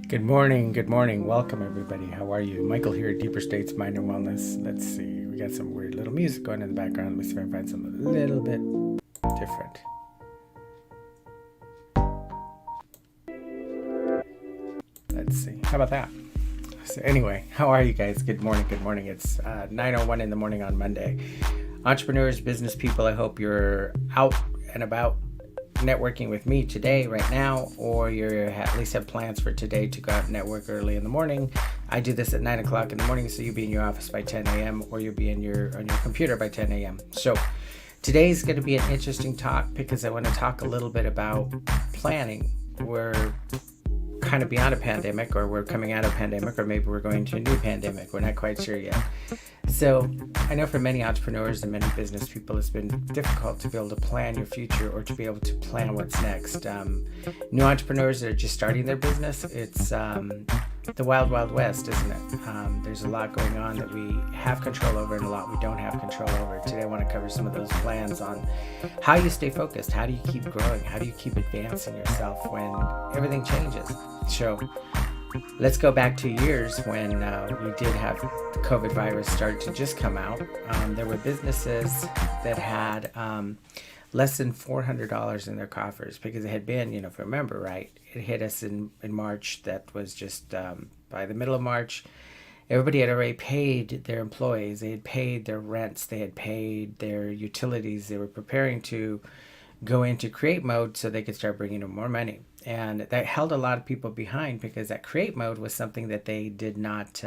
Good morning, good morning. Welcome, everybody. How are you? Michael here, Deeper States Mind and Wellness. Let's see, we got some weird little music going in the background. Let me see if I can find something a little bit different. Let's see. How about that? So anyway, how are you guys? Good morning, good morning. It's 9:01 in the morning on Monday. Entrepreneurs, business people, I hope you're out and about networking with me today, right now, or you at least have plans for today to go out and network early in the morning. I do this at 9 o'clock in the morning, so you'll be in your office by 10 a.m. or you'll be on your computer by 10 a.m. So today's going to be an interesting talk because I want to talk a little bit about planning. We're kind of beyond a pandemic, or we're coming out of a pandemic, or maybe we're going to a new pandemic. We're not quite sure yet. So I know for many entrepreneurs and many business people, it's been difficult to be able to plan your future or to be able to plan what's next. New entrepreneurs that are just starting their business, it's the wild, wild west, isn't it? There's a lot going on that we have control over and a lot we don't have control over. Today I want to cover some of those plans on how you stay focused, how do you keep growing, how do you keep advancing yourself when everything changes. So let's go back 2 years when we did have the COVID virus start to just come out. There were businesses that had less than $400 in their coffers because it had been, if you remember right, it hit us in March. That was just by the middle of March. Everybody had already paid their employees. They had paid their rents. They had paid their utilities. They were preparing to go into create mode so they could start bringing in more money. And that held a lot of people behind because that create mode was something that they did not,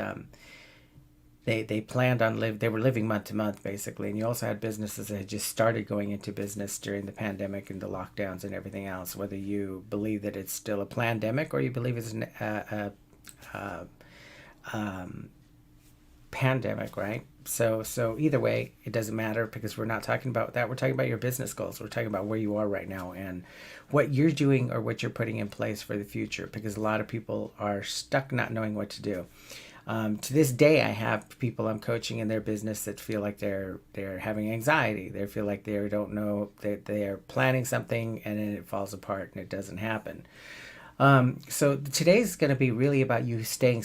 they planned on they were living month to month basically. And you also had businesses that had just started going into business during the pandemic and the lockdowns and everything else, whether you believe that it's still a pandemic or you believe it's pandemic, right? So either way, it doesn't matter because we're not talking about that. We're talking about your business goals. We're talking about where you are right now and what you're doing or what you're putting in place for the future, because a lot of people are stuck not knowing what to do. To this day, I have people I'm coaching in their business that feel like they're having anxiety. They feel like they don't know that they are planning something and then it falls apart and it doesn't happen. So today's going to be really about you staying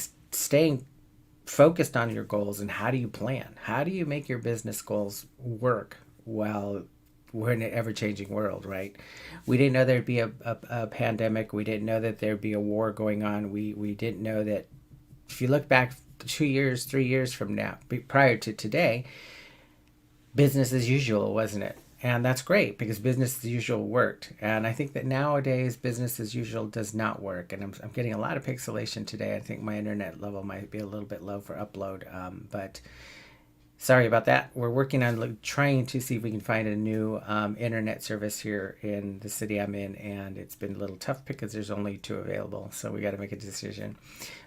focused on your goals and how do you plan? How do you make your business goals work while we're in an ever-changing world, right? We didn't know there'd be a pandemic. We didn't know that there'd be a war going on. We didn't know that. If you look back 2 years, 3 years from now, prior to today, business as usual, wasn't it? And that's great because business as usual worked. And I think that nowadays business as usual does not work. And I'm getting a lot of pixelation today. I think my internet level might be a little bit low for upload. But sorry about that. We're working on trying to see if we can find a new internet service here in the city I'm in. And it's been a little tough because there's only 2 available. So we got to make a decision.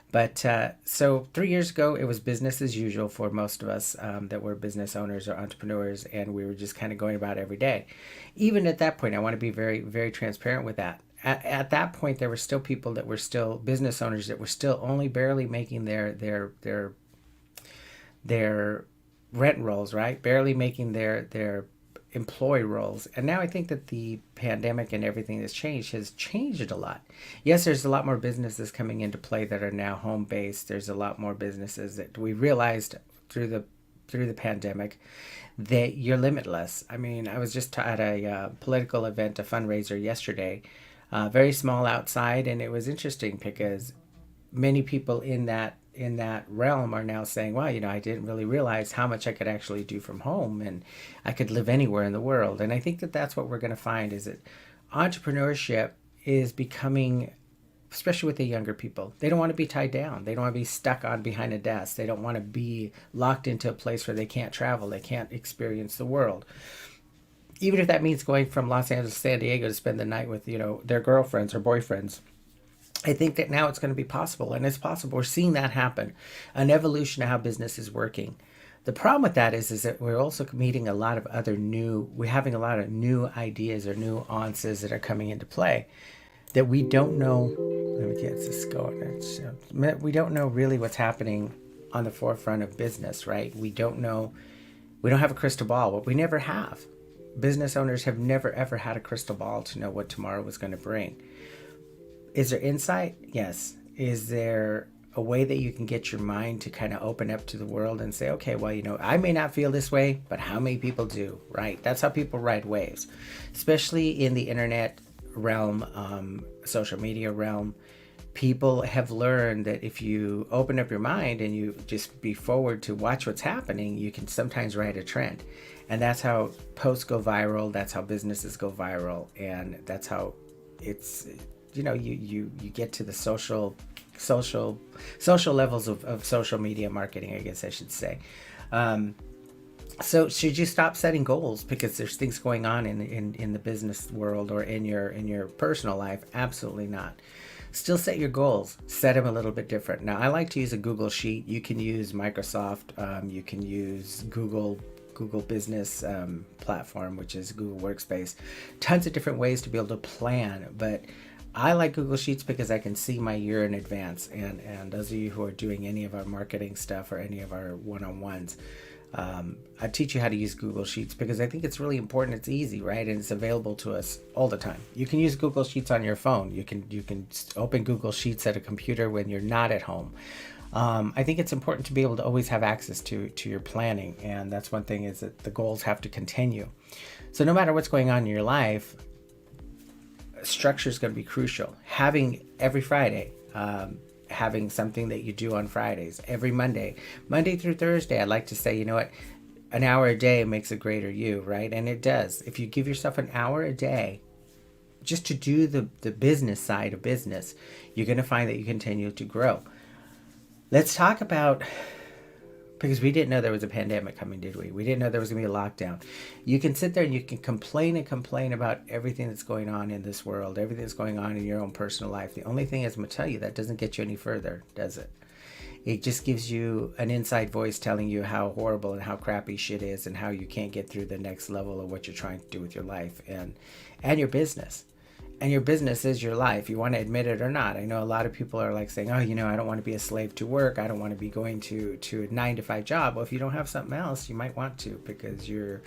But so 3 years ago, it was business as usual for most of us that were business owners or entrepreneurs, and we were just kind of going about every day. Even at that point, I want to be very, very transparent with that. At that point, there were still people that were still business owners that were still only barely making their rent rolls, right? Barely making their employee roles. And now I think that the pandemic and everything that's has changed a lot. Yes, there's a lot more businesses coming into play that are now home based. There's a lot more businesses that we realized through the pandemic that you're limitless. I mean, I was just at a political event, a fundraiser yesterday, very small outside, and it was interesting because many people in that realm are now saying, wow, I didn't really realize how much I could actually do from home and I could live anywhere in the world. And I think that that's what we're going to find is that entrepreneurship is becoming, especially with the younger people, they don't want to be tied down. They don't want to be stuck on behind a desk. They don't want to be locked into a place where they can't travel. They can't experience the world. Even if that means going from Los Angeles to San Diego to spend the night with, their girlfriends or boyfriends. I think that now it's going to be possible, and it's possible. We're seeing that happen, an evolution of how business is working. The problem with that is that we're also meeting a lot of we're having a lot of new ideas or nuances that are coming into play that we don't know. Let me get this going. We don't know really what's happening on the forefront of business, right? We don't know. We don't have a crystal ball. What we never have. Business owners have never, ever had a crystal ball to know what tomorrow was going to bring. Is there insight? Yes. Is there a way that you can get your mind to kind of open up to the world and say, okay, well, I may not feel this way, but how many people do, right? That's how people ride waves, especially in the internet realm, social media realm. People have learned that if you open up your mind and you just be forward to watch what's happening, you can sometimes ride a trend. And that's how posts go viral. That's how businesses go viral. And that's how it's, you get to the social levels of social media marketing, I guess I should say. So should you stop setting goals because there's things going on in the business world or in your personal life? Absolutely not. Still set your goals, set them a little bit different. Now, I like to use a Google Sheet. You can use Microsoft. You can use Google Business platform, which is Google Workspace. Tons of different ways to be able to plan, but I like Google Sheets because I can see my year in advance. And those of you who are doing any of our marketing stuff or any of our one-on-ones, I teach you how to use Google Sheets because I think it's really important. It's easy, right? And it's available to us all the time. You can use Google Sheets on your phone. You can open Google Sheets at a computer when you're not at home. I think it's important to be able to always have access to your planning. And that's one thing, is that the goals have to continue. So no matter what's going on in your life, structure is going to be crucial. Having every Friday, having something that you do on Fridays, every Monday through Thursday. I'd like to say, an hour a day makes a greater you, right? And it does. If you give yourself an hour a day just to do the business side of business, you're going to find that you continue to grow. Let's talk about, because we didn't know there was a pandemic coming, did we? We didn't know there was going to be a lockdown. You can sit there and you can complain about everything that's going on in this world, everything that's going on in your own personal life. The only thing is, I'm going to tell you, that doesn't get you any further, does it? It just gives you an inside voice telling you how horrible and how crappy shit is and how you can't get through the next level of what you're trying to do with your life and your business. And your business is your life. You want to admit it or not. I know a lot of people are like saying, oh, I don't want to be a slave to work. I don't want to be going to a 9-to-5 job. Well, if you don't have something else, you might want to, because you're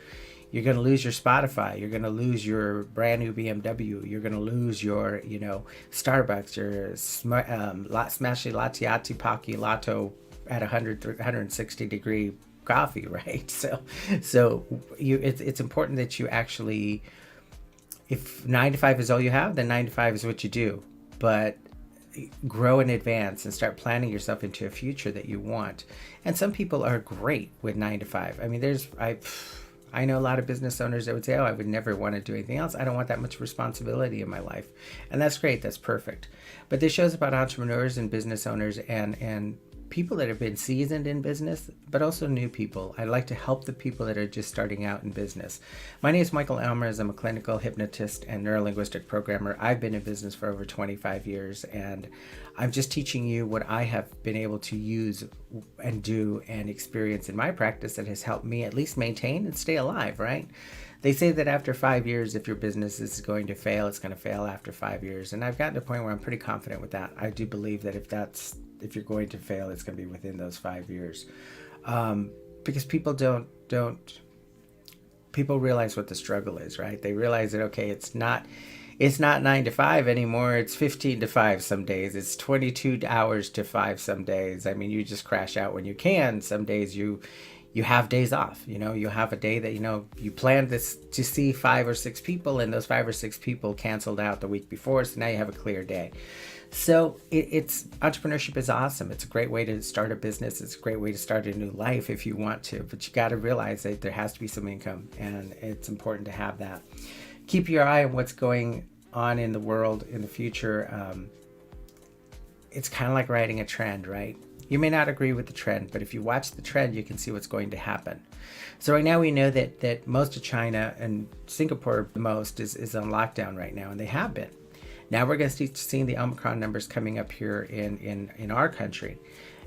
going to lose your Spotify. You're going to lose your brand new BMW. You're going to lose your, Starbucks, your Smashy Latte Pocky Lotto at 160 degree coffee, right? So it's important that you actually, if 9 to 5 is all you have, then 9 to 5 is what you do. But grow in advance and start planning yourself into a future that you want. And some people are great with 9 to 5. I mean, I know a lot of business owners that would say, oh, I would never want to do anything else. I don't want that much responsibility in my life. And that's great. That's perfect. But this show's about entrepreneurs and business owners and people that have been seasoned in business, but also new people. I like to help the people that are just starting out in business. My name is Michael Almers. I'm a clinical hypnotist and neurolinguistic programmer. I've been in business for over 25 years, and I'm just teaching you what I have been able to use and do and experience in my practice that has helped me at least maintain and stay alive, right? They say that after 5 years, if your business is going to fail, it's going to fail after 5 years. And I've gotten to a point where I'm pretty confident with that. I do believe that if you're going to fail, it's going to be within those 5 years. Because people people realize what the struggle is, right? They realize that, okay, it's not 9 to 5 anymore. It's 15 to 5 some days. It's 22 hours to 5 some days. I mean, you just crash out when you can. Some days you have days off. You have a day that, you planned this to see 5 or 6 people, and those 5 or 6 people canceled out the week before. So now you have a clear day. So entrepreneurship is awesome. It's a great way to start a business. It's a great way to start a new life if you want to, but you got to realize that there has to be some income, and it's important to have that. Keep your eye on what's going on in the world in the future. It's kind of like riding a trend, right? You may not agree with the trend, but if you watch the trend, you can see what's going to happen. So right now we know that most of China and Singapore the most is on lockdown right now, and they have been. Now we're going to start seeing the Omicron numbers coming up here in our country.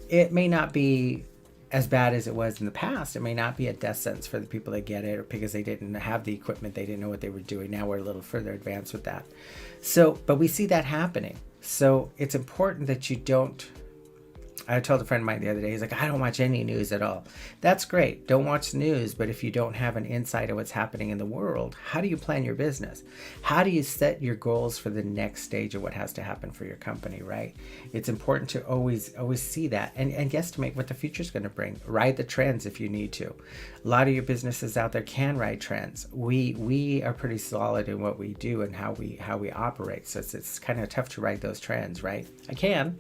It may not be as bad as it was in the past. It may not be a death sentence for the people that get it, or because they didn't have the equipment, they didn't know what they were doing. Now we're a little further advanced with that. So, but we see that happening. So it's important that you don't, I told a friend of mine the other day, he's like, I don't watch any news at all. That's great. Don't watch the news. But if you don't have an insight of what's happening in the world, how do you plan your business? How do you set your goals for the next stage of what has to happen for your company, right? It's important to always see that and guesstimate what the future is going to bring. Ride the trends if you need to. A lot of your businesses out there can ride trends. We are pretty solid in what we do and how we operate. So it's kind of tough to ride those trends, right? I can.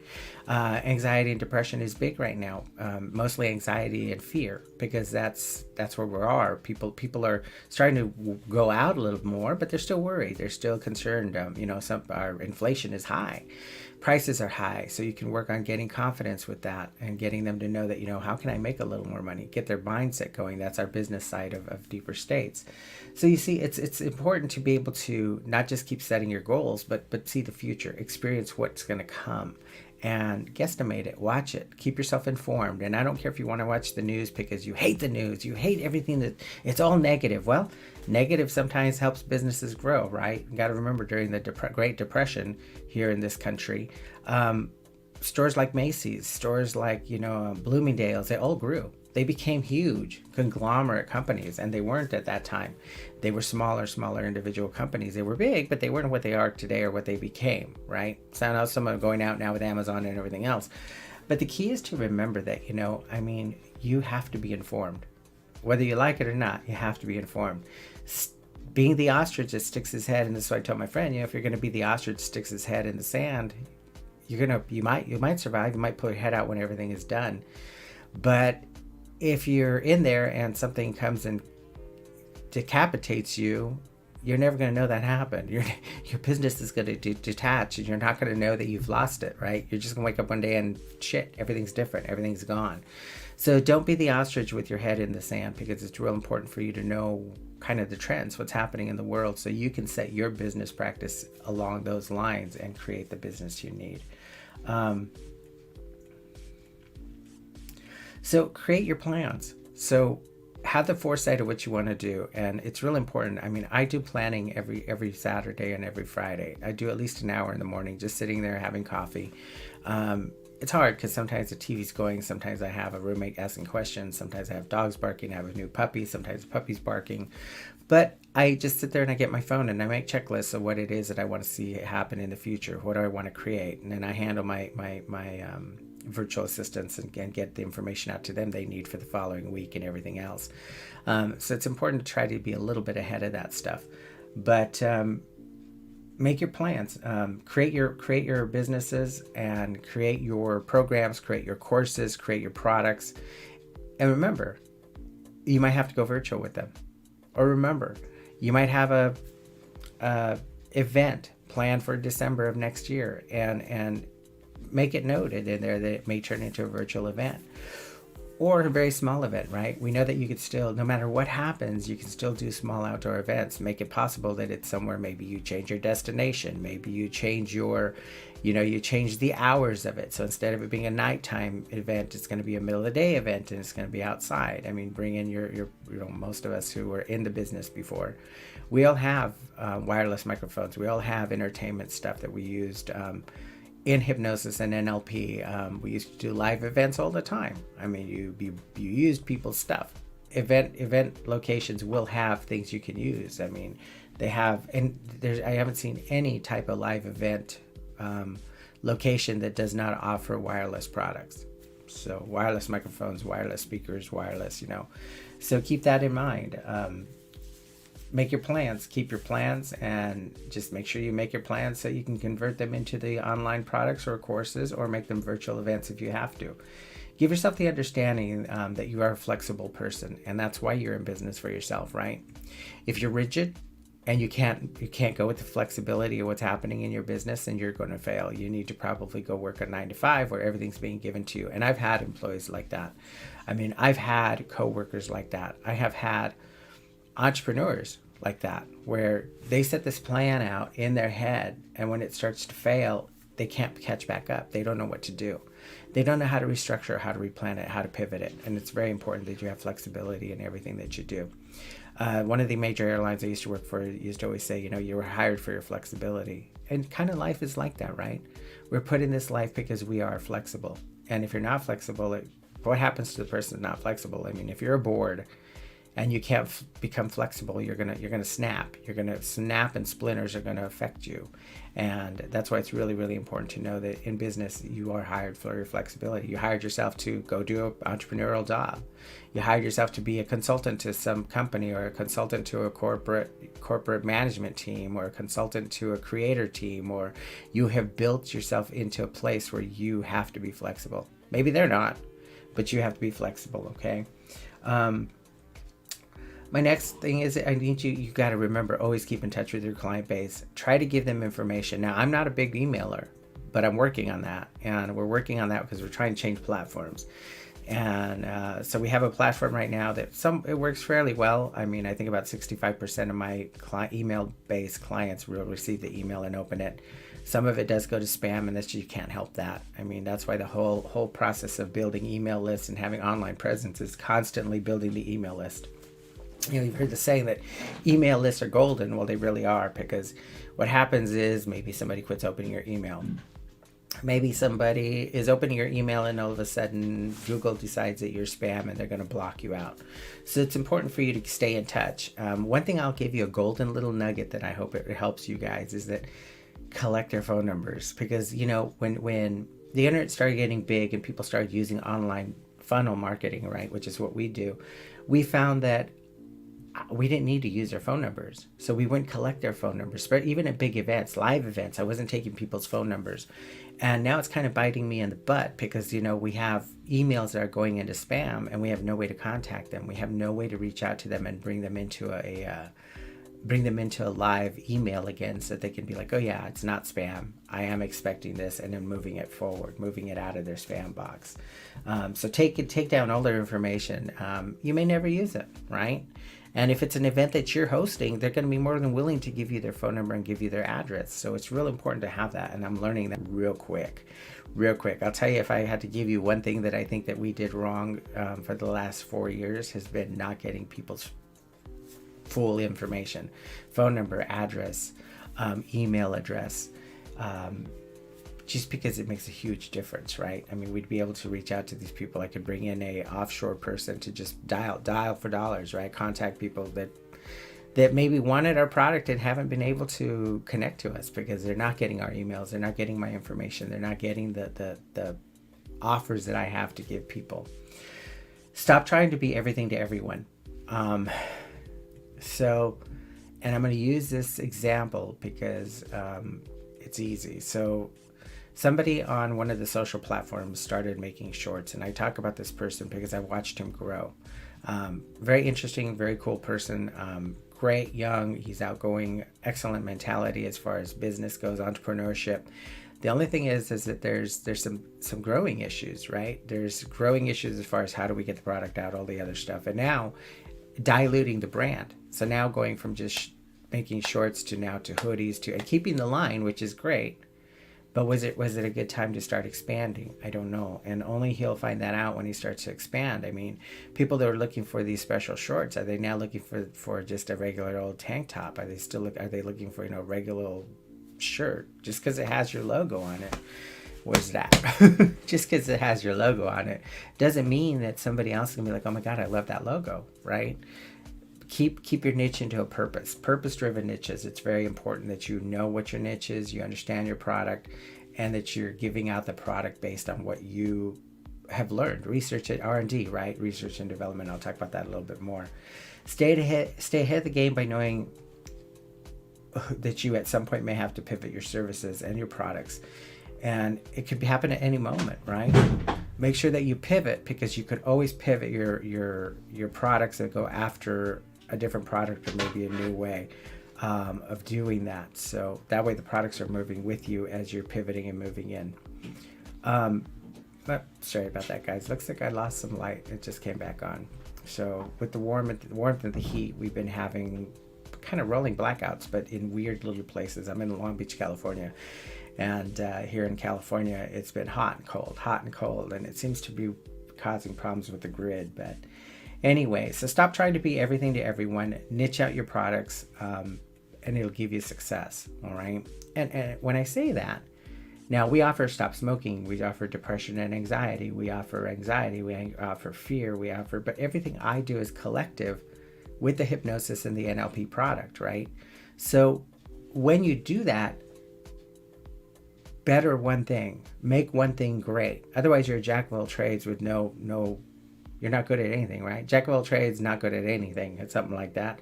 Anxiety and depression is big right now, mostly anxiety and fear, because that's where we are. People are starting to go out a little more, but they're still worried. They're still concerned. Our inflation is high, prices are high, so you can work on getting confidence with that and getting them to know that, how can I make a little more money? Get their mindset going. That's our business side of Deeper States. So you see, it's important to be able to not just keep setting your goals, but see the future, experience what's going to come, and guesstimate it, watch it, keep yourself informed. And I don't care if you want to watch the news because you hate the news, you hate everything that it's all negative. Well, negative sometimes helps businesses grow, right? You got to remember during the Great Depression here in this country, stores like Macy's, stores like, Bloomingdale's, they all grew. They became huge conglomerate companies, and they weren't at that time. They were smaller individual companies. They were big, but they weren't what they are today or what they became, right? So now some are going out now with Amazon and everything else. But the key is to remember that, you have to be informed. Whether you like it or not, you have to be informed. Being the ostrich that sticks his head, and this is what I told my friend, if you're going to be the ostrich that sticks his head in the sand, you might survive. You might pull your head out when everything is done. But if you're in there and something comes and decapitates you, you're never going to know that happened. Your business is going to detach, and you're not going to know that you've lost it, right? You're just going to wake up one day and shit, everything's different. Everything's gone. So don't be the ostrich with your head in the sand, because it's real important for you to know kind of the trends, what's happening in the world, so you can set your business practice along those lines and create the business you need. So create your plans. So have the foresight of what you want to do. And it's really important. I do planning every Saturday and every Friday. I do at least an hour in the morning, just sitting there having coffee. It's hard because sometimes the TV's going. Sometimes I have a roommate asking questions. Sometimes I have dogs barking. I have a new puppy. Sometimes the puppy's barking. But I just sit there and I get my phone and I make checklists of what it is that I want to see happen in the future. What do I want to create? And then I handle my virtual assistants and get the information out to them they need for the following week and everything else. So it's important to try to be a little bit ahead of that stuff. But make your plans, create your businesses and create your programs, create your courses, create your products. And remember, you might have to go virtual with them. Or remember, you might have a event planned for December of next year, and make it noted in there that it may turn into a virtual event or a very small event, right? We know that you could still, no matter what happens, you can still do small outdoor events. Make it possible that it's somewhere, maybe you change your destination, maybe you change you change the hours of it. So instead of it being a nighttime event, it's going to be a middle of the day event, and it's going to be outside. Bring in your most of us who were in the business before, we all have wireless microphones. We all have entertainment stuff that we used in hypnosis and NLP. We used to do live events all the time. You used people's stuff. Event locations will have things you can use. They have, and I haven't seen any type of live event location that does not offer wireless products. So wireless microphones, wireless speakers, wireless, So keep that in mind. Make your plans, keep your plans, and just make sure you make your plans so you can convert them into the online products or courses, or make them virtual events if you have to. Give yourself the understanding that you are a flexible person, and that's why you're in business for yourself, right? If you're rigid and you can't go with the flexibility of what's happening in your business, then you're going to fail. You need to probably go work a 9 to 5 where everything's being given to you. And I've had employees like that. I've had coworkers like that. I have had entrepreneurs like that, where they set this plan out in their head, and when it starts to fail, they can't catch back up. They don't know what to do. They don't know how to restructure, how to replan it, how to pivot it. And it's very important that you have flexibility in everything that you do. One of the major airlines I used to work for used to always say, you were hired for your flexibility. And kind of life is like that, right? We're put in this life because we are flexible. And if you're not flexible, what happens to the person that's not flexible? I mean, if you're bored and you can't become flexible, you're gonna snap. You're gonna snap, and splinters are gonna affect you. And that's why it's really, really important to know that in business, you are hired for your flexibility. You hired yourself to go do an entrepreneurial job. You hired yourself to be a consultant to some company, or a consultant to a corporate management team, or a consultant to a creator team, or you have built yourself into a place where you have to be flexible. Maybe they're not, but you have to be flexible, okay? My next thing is, I need you got to remember, always keep in touch with your client base. Try to give them information. Now, I'm not a big emailer, but I'm working on that. And we're working on that because we're trying to change platforms. And so we have a platform right now that it works fairly well. I mean, I think about 65% of my email-based clients will receive the email and open it. Some of it does go to spam, and you can't help that. I mean, that's why the whole process of building email lists and having online presence is constantly building the email list. You know, you've heard the saying that email lists are golden. Well, they really are, because what happens is maybe somebody quits opening your email. Maybe somebody is opening your email and all of a sudden Google decides that you're spam and they're going to block you out. So it's important for you to stay in touch. One thing I'll give you, a golden little nugget that I hope it helps you guys, is that collect their phone numbers. Because, you know, when the internet started getting big and people started using online funnel marketing, right, which is what we do, we found that we didn't need to use their phone numbers. So we wouldn't collect their phone numbers. But even at big events, live events, I wasn't taking people's phone numbers. And now it's kind of biting me in the butt, because, you know, we have emails that are going into spam and we have no way to contact them. We have no way to reach out to them and bring them into a live email again, so that they can be like, oh yeah, it's not spam. I am expecting this, and then moving it forward, moving it out of their spam box. So take down all their information. You may never use it, right? And if it's an event that you're hosting, they're going to be more than willing to give you their phone number and give you their address. So it's real important to have that. And I'm learning that real quick. I'll tell you, if I had to give you one thing that I think that we did wrong for the last 4 years, has been not getting people's full information: phone number, address, email address, just because it makes a huge difference, right? I mean, we'd be able to reach out to these people. I could bring in a offshore person to just dial for dollars, right? Contact people that maybe wanted our product and haven't been able to connect to us because they're not getting our emails, they're not getting my information, they're not getting the offers that I have to give people. Stop trying to be everything to everyone. And I'm going to use this example because it's easy. So somebody on one of the social platforms started making shorts, and I talk about this person because I watched him grow. Very interesting, very cool person. Great, young, he's outgoing, excellent mentality as far as business goes, entrepreneurship. The only thing is that there's some growing issues, right? There's growing issues as far as how do we get the product out, all the other stuff, and now diluting the brand. So now going from just making shorts to hoodies and keeping the line, which is great. But was it a good time to start expanding? I don't know. And only he'll find that out when he starts to expand. I mean, people that are looking for these special shorts, are they now looking for just a regular old tank top? Are they looking for, a regular old shirt? Just because it has your logo on it. What's that? Just because it has your logo on it doesn't mean that somebody else is going to be like, oh my God, I love that logo, right? Keep your niche into a purpose-driven niches. It's very important that you know what your niche is, you understand your product, and that you're giving out the product based on what you have learned. Research at R&D, right? Research and development. I'll talk about that a little bit more. Stay ahead of the game by knowing that you at some point may have to pivot your services and your products. And it could happen at any moment, right? Make sure that you pivot, because you could always pivot your products and go after a different product or maybe a new way of doing that. So that way the products are moving with you as you're pivoting and moving in. But sorry about that, guys. Looks like I lost some light. It just came back on. So with the warmth and the heat, we've been having kind of rolling blackouts, but in weird little places. I'm in Long Beach, California. And here in California, it's been hot and cold, and it seems to be causing problems with the grid. But anyway, so stop trying to be everything to everyone. Niche out your products, and it'll give you success. All right. And when I say that, Now, we offer stop smoking, we offer depression and anxiety, we offer fear, but everything I do is collective with the hypnosis and the NLP product, right? So when you do that, better one thing, make one thing great. Otherwise, you're a jack of all trades with no, you're not good at anything, right? Jack of all trades, not good at anything. It's something like that.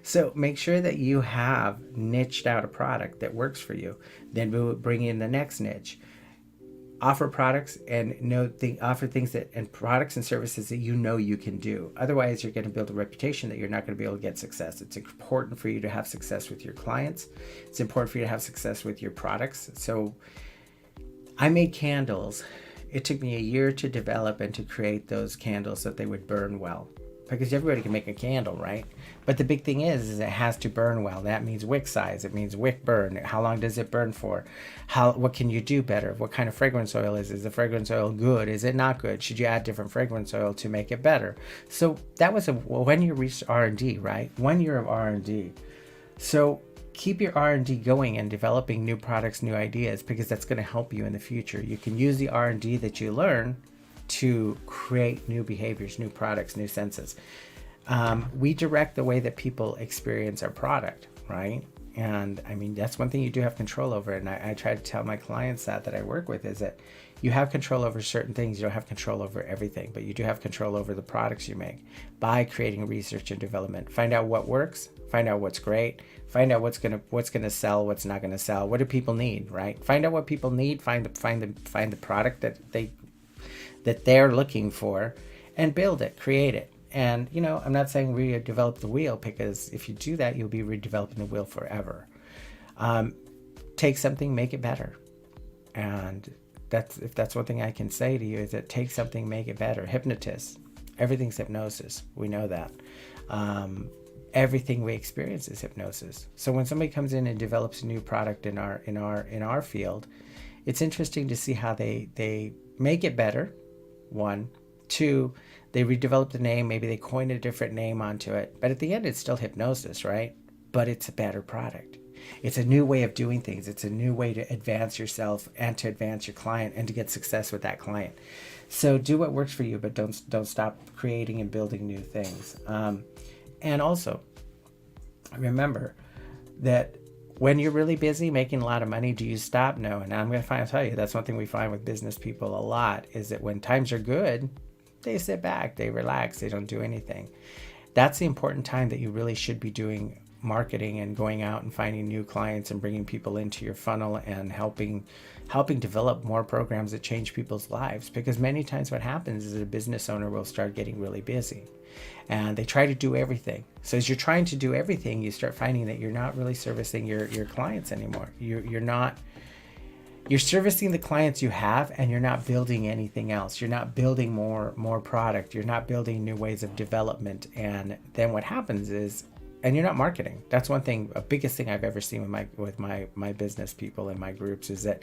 So make sure that you have niched out a product that works for you. Then we'll bring in the next niche. Offer products and offer things that and products and services that you know you can do. Otherwise, you're going to build a reputation that you're not going to be able to get success. It's important for you to have success with your clients. It's important for you to have success with your products. So I made candles. It took me a year to develop and to create those candles so that they would burn well. Because everybody can make a candle, right? But the big thing is it has to burn well. That means wick size. It means wick burn. How long does it burn for? What can you do better? What kind of fragrance oil is the fragrance oil good? Is it not good? Should you add different fragrance oil to make it better? So that was when you reached R&D, right? 1 year of R&D. So keep your R&D going and developing new products, new ideas, because that's going to help you in the future. You can use the R&D that you learn to create new behaviors, new products, new senses. We direct the way that people experience our product, right? And I mean, that's one thing you do have control over. And I try to tell my clients that I work with is that you have control over certain things. You don't have control over everything, but you do have control over the products you make by creating research and development. Find out what works, find out what's great, find out what's gonna sell, what's not gonna sell. What do people need, right? Find out what people need, find the product that they're looking for, and build it, create it. And, I'm not saying redevelop the wheel, because if you do that, you'll be redeveloping the wheel forever. Take something, make it better. And if that's one thing I can say to you, is that take something, make it better. Hypnotists, everything's hypnosis. We know that. Everything we experience is hypnosis. So when somebody comes in and develops a new product in our field, it's interesting to see how they make it better. 1, 2, they redevelop the name, maybe they coin a different name onto it, but at the end it's still hypnosis, right? But it's a better product. It's a new way of doing things. It's a new way to advance yourself and to advance your client and to get success with that client. So do what works for you, but don't stop creating and building new things. And also remember that when you're really busy making a lot of money, do you stop? No. And I'm going to tell you, that's one thing we find with business people a lot, is that when times are good, they sit back, they relax, they don't do anything. That's the important time that you really should be doing marketing and going out and finding new clients and bringing people into your funnel and helping develop more programs that change people's lives. Because many times what happens is a business owner will start getting really busy and they try to do everything. So as you're trying to do everything, you start finding that you're not really servicing your clients anymore. You're servicing the clients you have, and you're not building anything else. You're not building more product. You're not building new ways of development. And then what happens is, and you're not marketing. That's one thing, a biggest thing I've ever seen with my business people in my groups, is that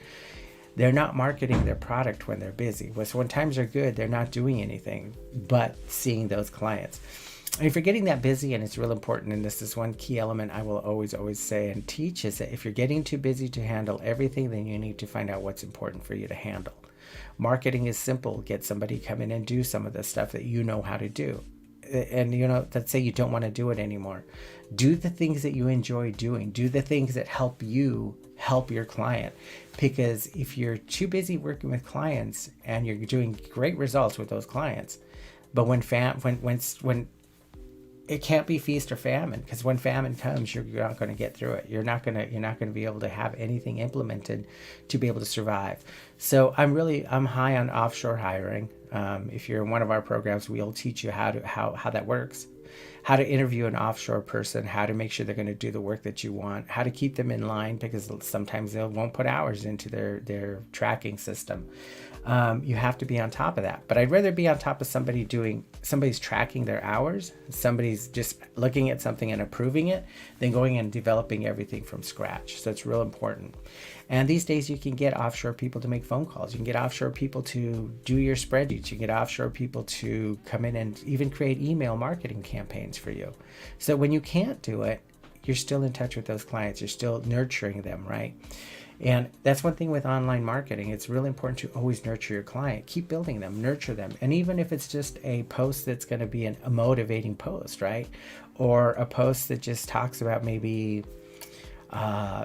they're not marketing their product when they're busy. So when times are good, they're not doing anything but seeing those clients. And if you're getting that busy, and it's real important, and this is one key element I will always say and teach, is that if you're getting too busy to handle everything, then you need to find out what's important for you to handle. Marketing is simple. Get somebody come in and do some of the stuff that you know how to do. And let's say you don't want to do it anymore. Do the things that you enjoy doing. Do the things that help you help your client. Because if you're too busy working with clients and you're doing great results with those clients, but when it can't be feast or famine, because when famine comes, you're not going to get through it. You're not going to be able to have anything implemented to be able to survive. So I'm high on offshore hiring. If you're in one of our programs, we'll teach you how that works, how to interview an offshore person, how to make sure they're going to do the work that you want, how to keep them in line, because sometimes they won't put hours into their tracking system. You have to be on top of that. But I'd rather be on top of somebody's tracking their hours, somebody's just looking at something and approving it, than going and developing everything from scratch. So it's real important. And these days you can get offshore people to make phone calls. You can get offshore people to do your spreadsheets. You can get offshore people to come in and even create email marketing campaigns for you. So when you can't do it, you're still in touch with those clients. You're still nurturing them, right? And that's one thing with online marketing. It's really important to always nurture your client. Keep building them, nurture them. And even if it's just a post that's going to be a motivating post, right? Or a post that just talks about maybe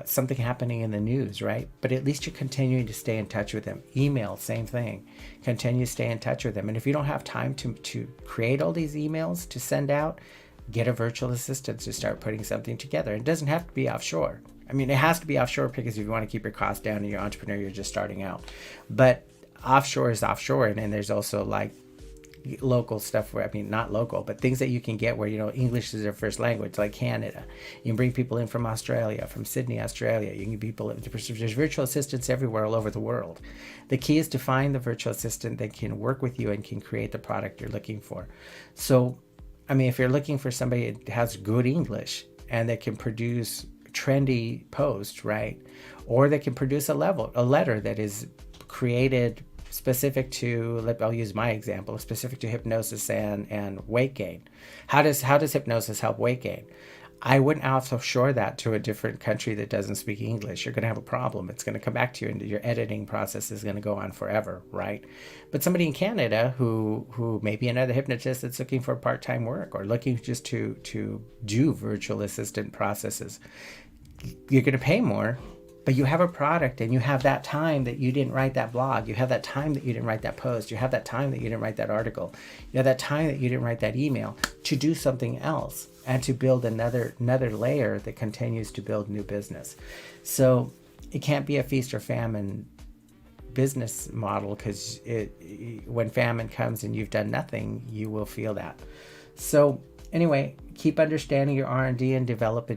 something happening in the news, right? But at least you're continuing to stay in touch with them. Email, same thing. Continue to stay in touch with them. And if you don't have time to create all these emails to send out, get a virtual assistant to start putting something together. It doesn't have to be offshore. I mean, it has to be offshore because if you want to keep your costs down and you're an entrepreneur, you're just starting out. But offshore is offshore. And then there's also like local stuff where, I mean, not local, but things that you can get where, English is their first language, like Canada. You can bring people in from Australia, from Sydney, Australia. You can get people, there's virtual assistants everywhere all over the world. The key is to find the virtual assistant that can work with you and can create the product you're looking for. So, I mean, if you're looking for somebody that has good English and that can produce trendy posts, right? Or they can produce a letter that is created specific to, I'll use my example, specific to hypnosis and weight gain. How does hypnosis help weight gain? I wouldn't offshore that to a different country that doesn't speak English. You're going to have a problem. It's going to come back to you, and your editing process is going to go on forever, right? But somebody in Canada who may be another hypnotist that's looking for part-time work or looking just to do virtual assistant processes, you're going to pay more, but you have a product and you have that time that you didn't write that blog. You have that time that you didn't write that post. You have that time that you didn't write that article. You have that time that you didn't write that email to do something else and to build another layer that continues to build new business. So it can't be a feast or famine business model, because when famine comes and you've done nothing, you will feel that. So anyway, keep understanding your R&D and develop.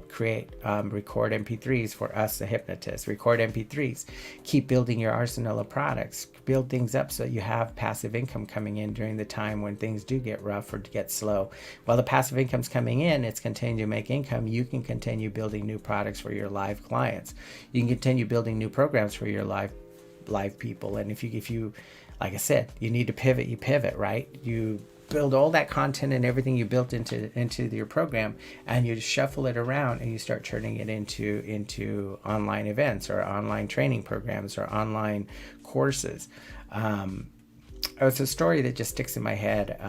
Create, record MP3s for us, the hypnotists. Record MP3s. Keep building your arsenal of products. Build things up so you have passive income coming in during the time when things do get rough or get slow. While the passive income's coming in, it's continuing to make income. You can continue building new products for your live clients. You can continue building new programs for your live people. And if you, like I said, you need to pivot, you pivot, right? You build all that content and everything you built into your program, and you just shuffle it around and you start turning it into online events or online training programs or online courses. It's a story that just sticks in my head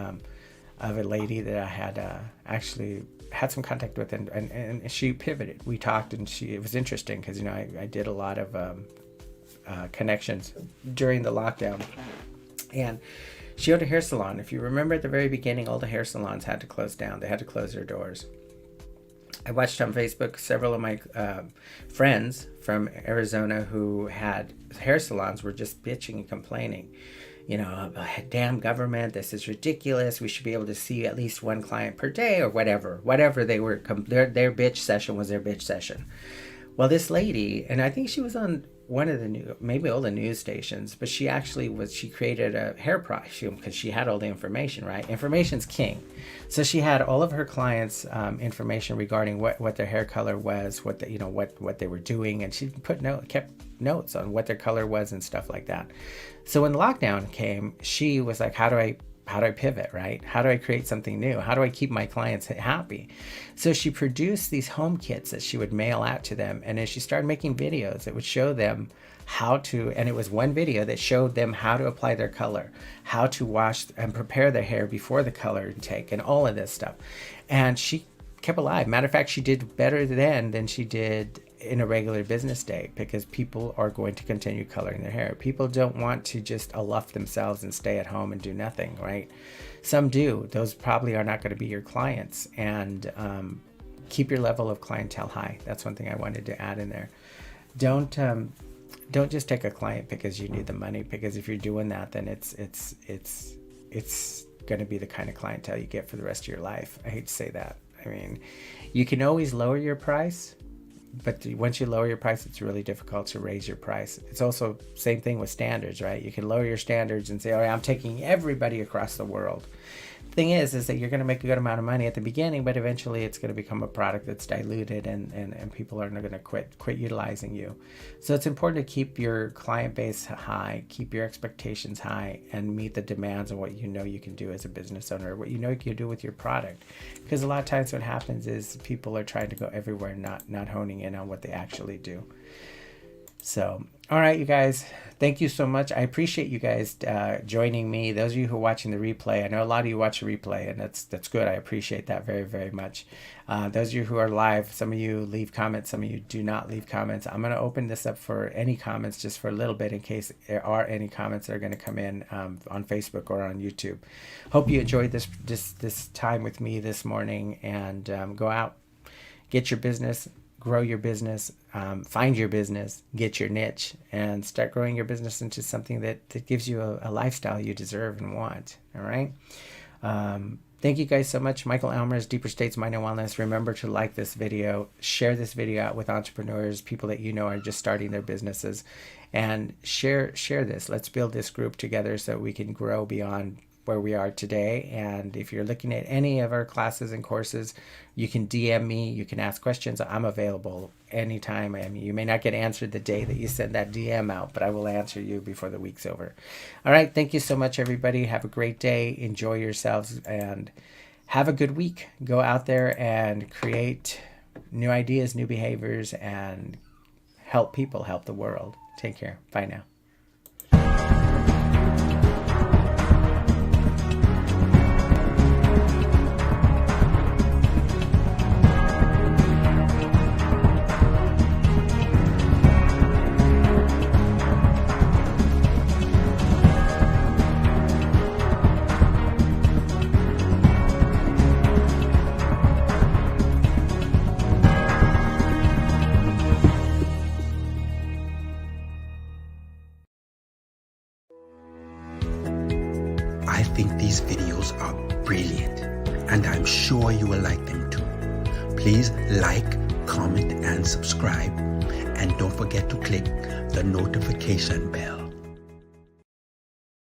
of a lady that I had actually had some contact with, and she pivoted. We talked, and it was interesting because I did a lot of connections during the lockdown, and she owned a hair salon. If you remember at the very beginning, all the hair salons had to close down. They had to close their doors. I watched on Facebook several of my friends from Arizona who had hair salons were just bitching and complaining. Damn government, this is ridiculous. We should be able to see at least one client per day or whatever. Whatever they were, their bitch session was their bitch session. Well, this lady, and I think she was on one of maybe all the news stations, but she created a hair price because she had all the information, right? Information's king. So she had all of her clients' information regarding what their hair color was, what they were doing, and she kept notes on what their color was and stuff like that. So when lockdown came, she was like, how do I pivot, right? How do I create something new? How do I keep my clients happy? So she produced these home kits that she would mail out to them. And as she started making videos, it would show them and it was one video that showed them how to apply their color, how to wash and prepare their hair before the color intake, and all of this stuff. And she kept alive. Matter of fact, she did better then than she did in a regular business day, because people are going to continue coloring their hair. People don't want to just aloof themselves and stay at home and do nothing, right? Some do. Those probably are not going to be your clients. And keep your level of clientele high. That's one thing I wanted to add in there. Don't just take a client because you need the money, because if you're doing that, then it's going to be the kind of clientele you get for the rest of your life. I hate to say that. I mean, you can always lower your price, but once you lower your price, it's really difficult to raise your price. It's also same thing with standards, right? You can lower your standards and say, all right, I'm taking everybody across the world. The thing is that you're going to make a good amount of money at the beginning, but eventually it's going to become a product that's diluted, and people are going to quit utilizing you. So it's important to keep your client base high, keep your expectations high, and meet the demands of what you can do as a business owner, what you can do with your product. Because a lot of times what happens is people are trying to go everywhere, not honing in on what they actually do. So, all right, you guys, thank you so much. I appreciate you guys joining me. Those of you who are watching the replay, I know a lot of you watch the replay, and that's good. I appreciate that very, very much. Those of you who are live, some of you leave comments, some of you do not leave comments. I'm going to open this up for any comments just for a little bit in case there are any comments that are going to come in on Facebook or on YouTube. Hope you enjoyed this time with me this morning, and go out, get your business, grow your business, find your business, get your niche, and start growing your business into something that gives you a lifestyle you deserve and want. All right. Thank you guys so much. Michael Elmers, Deeper States Mind and Wellness. Remember to like this video, share this video out with entrepreneurs, people that you know are just starting their businesses, and share this. Let's build this group together so we can grow beyond where we are today. And if you're looking at any of our classes and courses, you can DM me, you can ask questions. I'm available anytime. I mean, you may not get answered the day that you send that DM out, but I will answer you before the week's over. All right. Thank you so much, everybody. Have a great day. Enjoy yourselves and have a good week. Go out there and create new ideas, new behaviors, and help people, help the world. Take care. Bye now. I think these videos are brilliant, and I'm sure you will like them too. Please like, comment, and subscribe, and don't forget to click the notification bell.